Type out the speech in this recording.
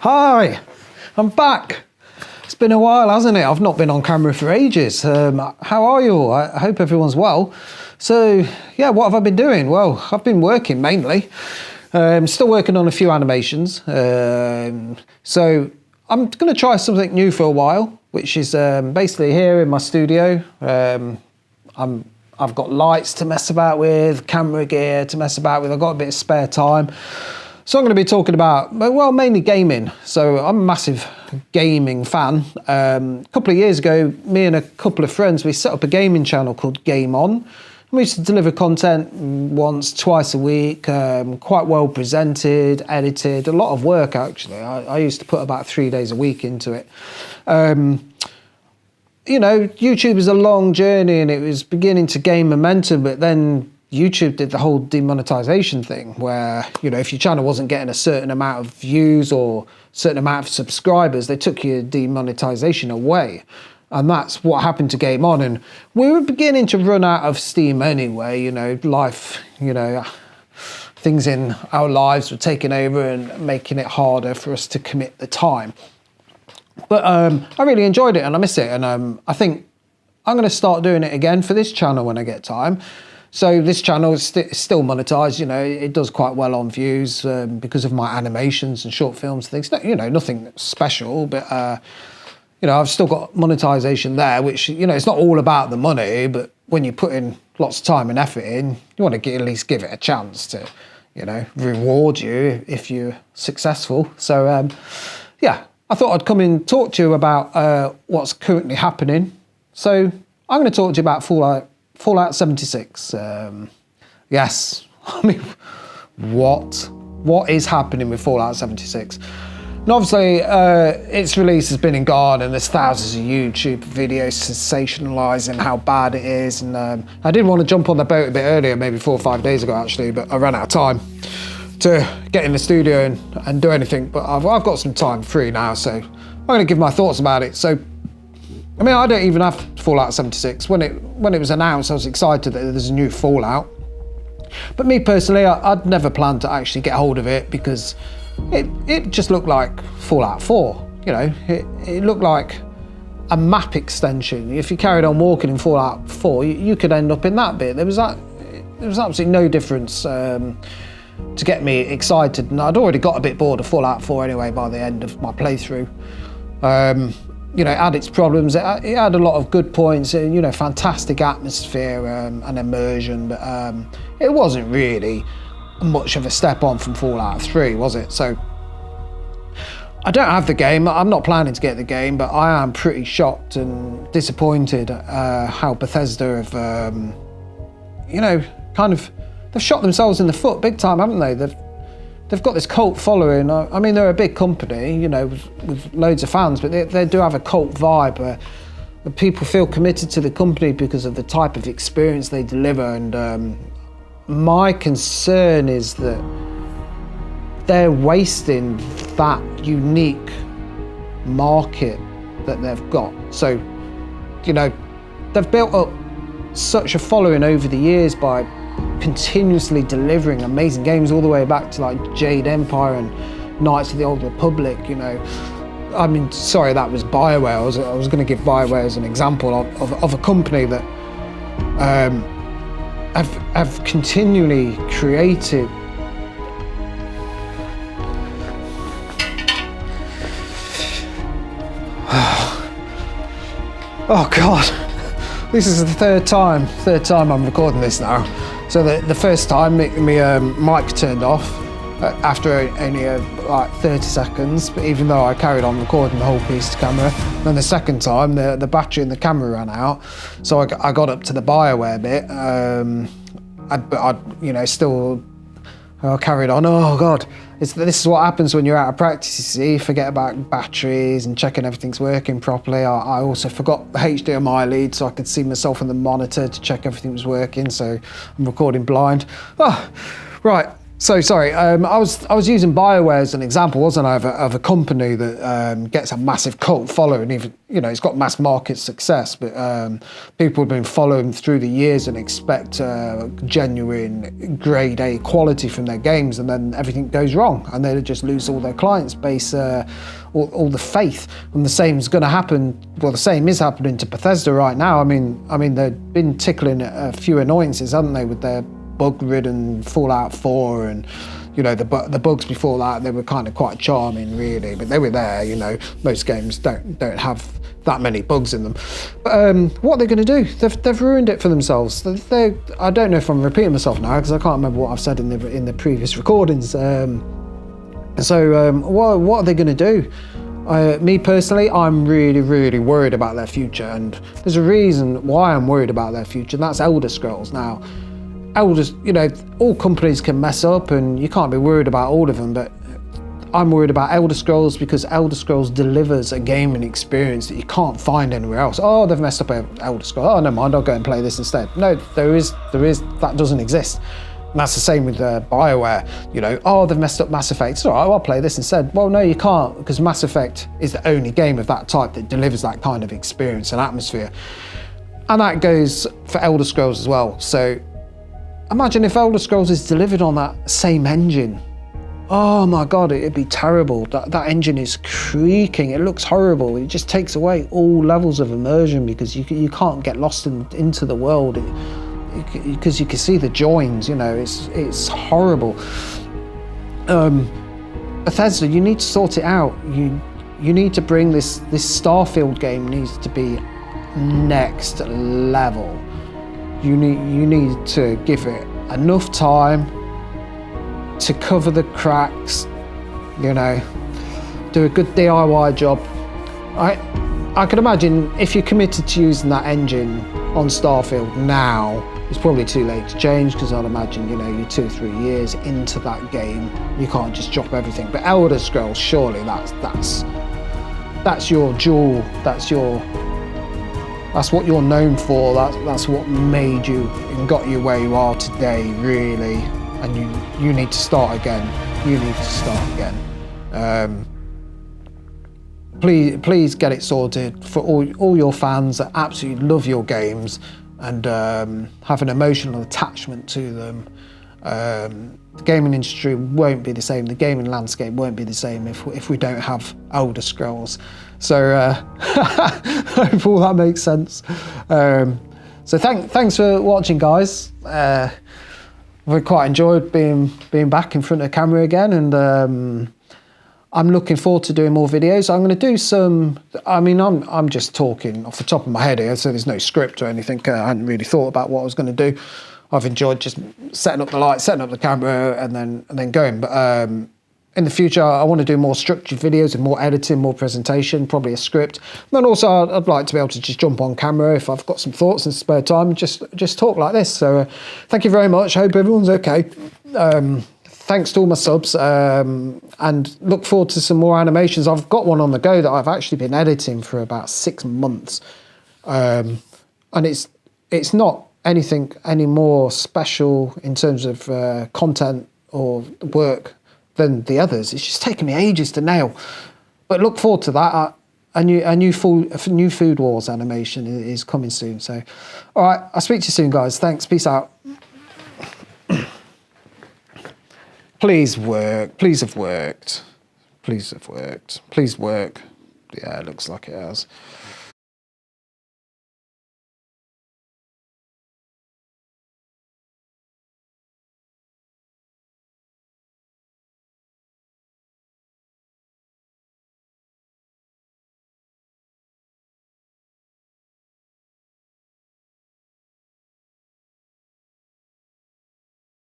Hi, I'm back. It's been a while, hasn't it? I've not been on camera for ages. How are you all? I hope everyone's well. So, yeah, what have I been doing? Well, I've been working mainly. Still working on a few animations. So I'm going to try something new for a while, which is basically here in my studio. I've got lights to mess about with, camera gear to mess about with. I've got a bit of spare time. So I'm going to be talking about, well, mainly gaming. So I'm a massive gaming fan. A couple of years ago, me and a couple of friends, we set up a gaming channel called Game On. We used to deliver content once, twice a week, quite well presented, edited, a lot of work actually. I used to put about 3 days a week into it. You know, YouTube is a long journey and it was beginning to gain momentum, but then YouTube did the whole demonetization thing where, you know, if your channel wasn't getting a certain amount of views or certain amount of subscribers, they took your demonetization away. And that's what happened to Game On. And we were beginning to run out of steam anyway, you know, life, you know, things in our lives were taking over and making it harder for us to commit the time. But I really enjoyed it and I miss it. And I think I'm going to start doing it again for this channel when I get time. So this channel is still monetized, you know, it does quite well on views because of my animations and short films and things. You know, nothing special, but, you know, I've still got monetization there, which, you know, it's not all about the money, but when you put in lots of time and effort in, you want to at least give it a chance to, you know, reward you if you're successful. So, yeah, I thought I'd come and talk to you about what's currently happening. So I'm going to talk to you about Fallout 76. Yes, I mean, what is happening with Fallout 76? And obviously, its release has been and gone, and there's thousands of YouTube videos sensationalising how bad it is. And I did want to jump on the boat a bit earlier, maybe 4 or 5 days ago actually, but I ran out of time to get in the studio and do anything. But I've got some time free now, so I'm going to give my thoughts about it. So, I mean, I don't even have Fallout 76. When it was announced, I was excited that there's a new Fallout. But me personally, I'd never planned to actually get hold of it because it just looked like Fallout 4. You know, it looked like a map extension. If you carried on walking in Fallout 4, you could end up in that bit. There was absolutely no difference to get me excited. And I'd already got a bit bored of Fallout 4 anyway by the end of my playthrough. You know, it had its problems. It had a lot of good points, you know, fantastic atmosphere and immersion, but it wasn't really much of a step on from Fallout 3, was it? So I don't have the game. I'm not planning to get the game, but I am pretty shocked and disappointed how Bethesda have, you know, kind of, they've shot themselves in the foot big time, haven't they? They've got this cult following. I mean, they're a big company, you know, with loads of fans, but they do have a cult vibe where people feel committed to the company because of the type of experience they deliver. And my concern is that they're wasting that unique market that they've got. So, you know, they've built up such a following over the years by continuously delivering amazing games all the way back to like Jade Empire and Knights of the Old Republic, you know. I mean, sorry, that was BioWare. I was going to give BioWare as an example of a company that have continually created oh God, this is the third time I'm recording this now. So the first time, my mic turned off after only like 30 seconds, but even though I carried on recording the whole piece to camera. Then the second time, the battery in the camera ran out, so I got up to the BioWare bit, but I, you know, still I carried on. Oh God, this is what happens when you're out of practice, you see. You forget about batteries and checking everything's working properly. I also forgot the HDMI lead so I could see myself on the monitor to check everything was working, so I'm recording blind. Oh, right, So sorry, I was using BioWare as an example, wasn't I, of a company that gets a massive cult following. Even it's got mass market success, but people have been following through the years and expect genuine grade A quality from their games, and then everything goes wrong, and they just lose all their clients base, all the faith. And the same is going to happen. Well, the same is happening to Bethesda right now. I mean, they've been tickling a few annoyances, haven't they, with their bug-ridden Fallout 4, and the bugs before that, they were kind of quite charming, really, but they were there. Most games don't have that many bugs in them. But what are they going to do? They've ruined it for themselves. I don't know if I'm repeating myself now, because I can't remember what I've said in the previous recordings. What are they going to do? Me personally, I'm really, really worried about their future, and there's a reason why I'm worried about their future, and that's Elder Scrolls. Now, all companies can mess up, and you can't be worried about all of them, but I'm worried about Elder Scrolls because Elder Scrolls delivers a gaming experience that you can't find anywhere else. Oh, they've messed up Elder Scrolls. Oh, never mind, I'll go and play this instead. No, there is that doesn't exist. And that's the same with BioWare. Oh, they've messed up Mass Effect. It's all right, I'll play this instead. Well, no, you can't, because Mass Effect is the only game of that type that delivers that kind of experience and atmosphere. And that goes for Elder Scrolls as well. So imagine if Elder Scrolls is delivered on that same engine. Oh my God, it'd be terrible. That engine is creaking. It looks horrible. It just takes away all levels of immersion, because you can't get lost into the world, because you can see the joins. It's horrible. Bethesda, you need to sort it out. You need to bring this Starfield game needs to be next level. You need to give it enough time to cover the cracks, do a good DIY job. I can imagine if you're committed to using that engine on Starfield now, it's probably too late to change, because I'd imagine, you're 2 or 3 years into that game, you can't just drop everything. But Elder Scrolls, surely that's your jewel, that's what you're known for. That's what made you and got you where you are today, really. And you need to start again. Please get it sorted for all your fans that absolutely love your games and have an emotional attachment to them. The gaming industry won't be the same. The gaming landscape won't be the same if we don't have Elder Scrolls. So I hope all that makes sense. So thanks for watching, guys. I've quite enjoyed being back in front of the camera again, and I'm looking forward to doing more videos. I'm going to do some. I'm just talking off the top of my head here, so there's no script or anything. I hadn't really thought about what I was going to do. I've enjoyed just setting up the lights, setting up the camera, and then going. But in the future, I want to do more structured videos and more editing, more presentation, probably a script. And then also, I'd like to be able to just jump on camera if I've got some thoughts and spare time, just talk like this. So thank you very much. Hope everyone's okay. Thanks to all my subs, and look forward to some more animations. I've got one on the go that I've actually been editing for about 6 months, and it's not anything any more special in terms of content or work than the others. It's just taken me ages to nail, but look forward to that. A new Food Wars animation is coming soon. So, all right, I'll speak to you soon, guys. Thanks. Peace out. Please work. Please have worked. Please have worked. Please work. Yeah, it looks like it has.